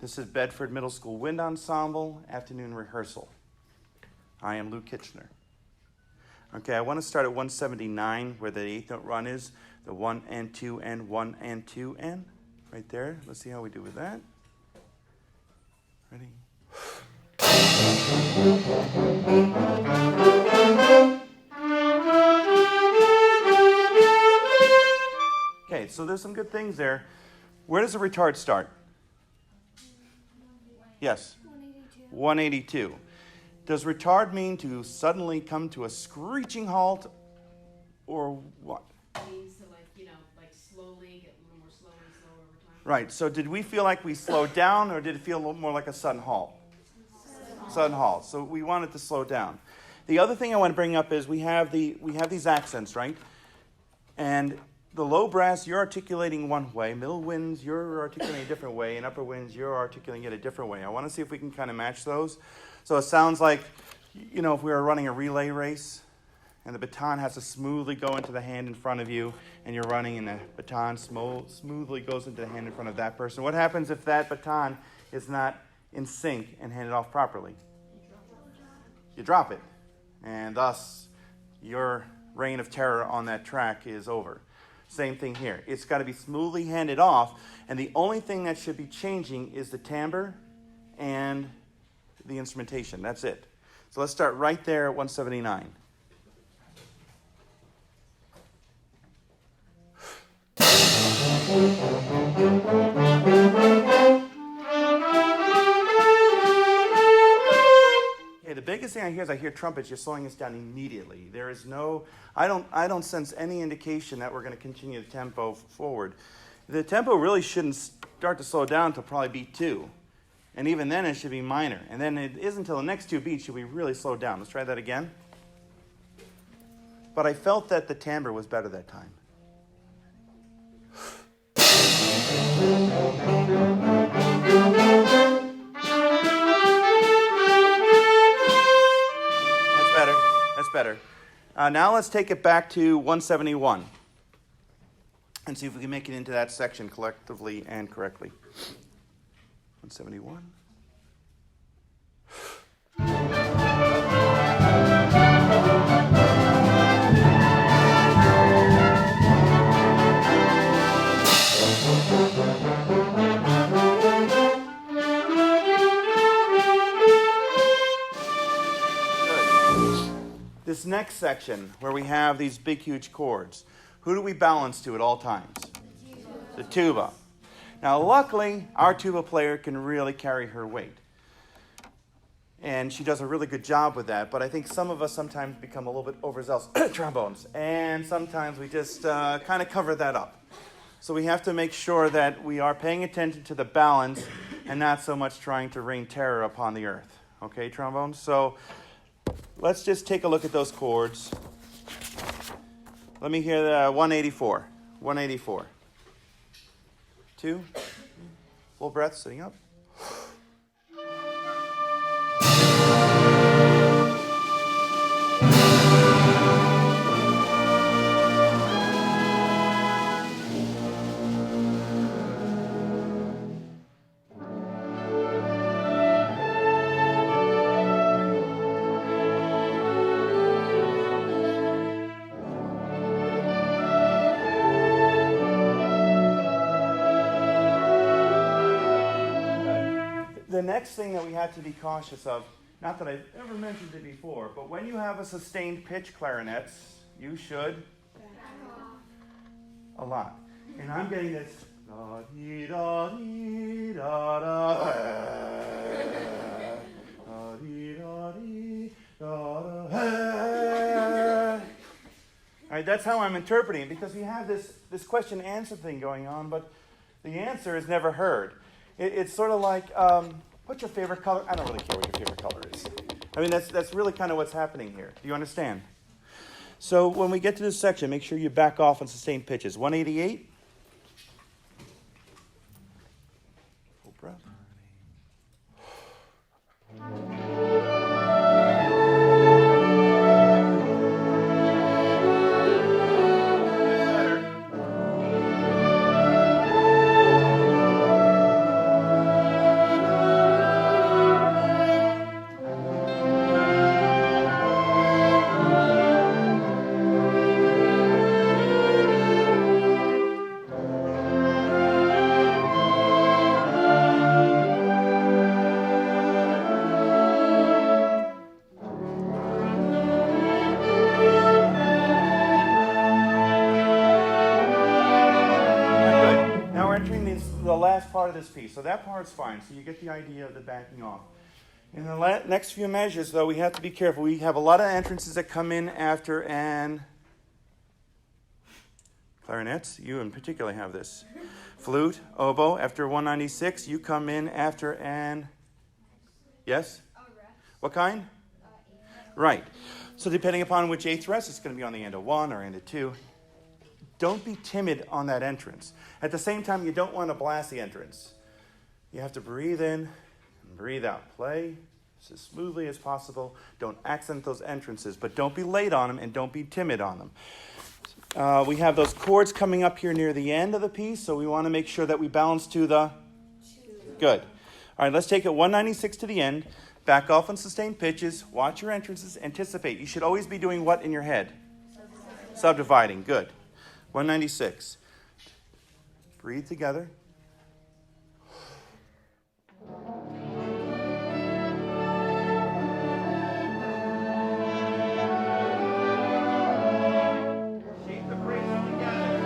This is Bedford Middle School Wind Ensemble, afternoon rehearsal. I am Lou Kitchner. Okay, I want to start at 179, where the eighth note run is, the 1 and 2 and 1 and 2 and. Right there. Let's see how we do with that. Ready? Okay, so there's some good things there. Where does the retard start? Yes. 182. Does retard mean to suddenly come to a screeching halt, or what? It means to slowly get a little more slow and slower over time. Right. So did we feel like we slowed down, or did it feel a little more like a sudden halt? Sudden halt. So we wanted to slow down. The other thing I want to bring up is we have these accents, right? And the low brass, you're articulating one way. Middle winds, you're articulating a different way. And upper winds, you're articulating it a different way. I want to see if we can kind of match those. So it sounds like, if we were running a relay race, and the baton has to smoothly go into the hand in front of you, and you're running, and the baton smoothly goes into the hand in front of that person. What happens if that baton is not in sync and handed off properly? You drop it. And thus, your reign of terror on that track is over. Same thing here. It's got to be smoothly handed off, and the only thing that should be changing is the timbre and the instrumentation. That's it. So let's start right there at 179. Okay, the biggest thing I hear is I hear trumpets. You're slowing us down immediately. There is no, I don't sense any indication that we're going to continue the tempo forward. The tempo really shouldn't start to slow down until probably beat 2. And even then it should be minor. And then it isn't until the next 2 beats should we really slow down. Let's try that again. But I felt that the timbre was better that time. That's better. Now let's take it back to 171 and see if we can make it into that section collectively and correctly. 171. This next section, where we have these big, huge chords, who do we balance to at all times? The tuba. Now, luckily, our tuba player can really carry her weight. And she does a really good job with that. But I think some of us sometimes become a little bit overzealous trombones. And sometimes we just kind of cover that up. So we have to make sure that we are paying attention to the balance and not so much trying to rain terror upon the earth. Okay, trombones? So let's just take a look at those chords. Let me hear the 184. 184. 2. Full breath, sitting up. The next thing that we have to be cautious of, not that I've ever mentioned it before, but when you have a sustained pitch clarinets, you should a lot. And I'm getting this da dee da dee da da da dee da dee da da. All right, that's how I'm interpreting it, because we have this question answer thing going on, but the answer is never heard. It's sort of like, what's your favorite color? I don't really care what your favorite color is. I mean, that's really kind of what's happening here. Do you understand? So when we get to this section, make sure you back off on sustained pitches. 188. Full breath. of this piece. So that part's fine. So you get the idea of the backing off. In the next few measures, though, we have to be careful. We have a lot of entrances that come in after an clarinets. You in particular have this. Flute, oboe, after 196. You come in after an, yes? What kind? Right. So depending upon which eighth rest, it's going to be on the end of 1 or end of 2. Don't be timid on that entrance. At the same time, you don't want to blast the entrance. You have to breathe in and breathe out. Play as smoothly as possible. Don't accent those entrances, but don't be late on them and don't be timid on them. We have those chords coming up here near the end of the piece, so we want to make sure that we balance to the 2. Good. All right, let's take it 196 to the end. Back off on sustained pitches. Watch your entrances. Anticipate. You should always be doing what in your head? Subdividing. Good. 196. Breathe together. Keep the breathing together.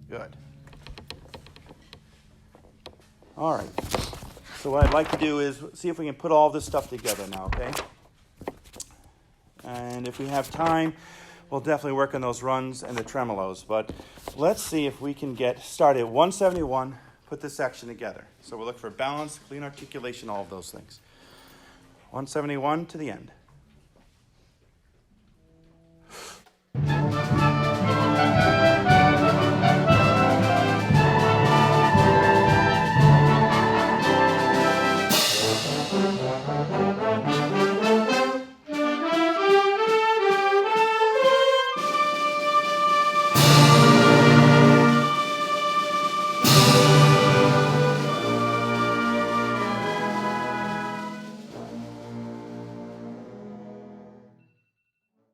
Good. All right. So what I'd like to do is see if we can put all this stuff together now, okay? And if we have time, we'll definitely work on those runs and the tremolos. But let's see if we can get started at 171, put this section together. So we'll look for balance, clean articulation, all of those things. 171 to the end.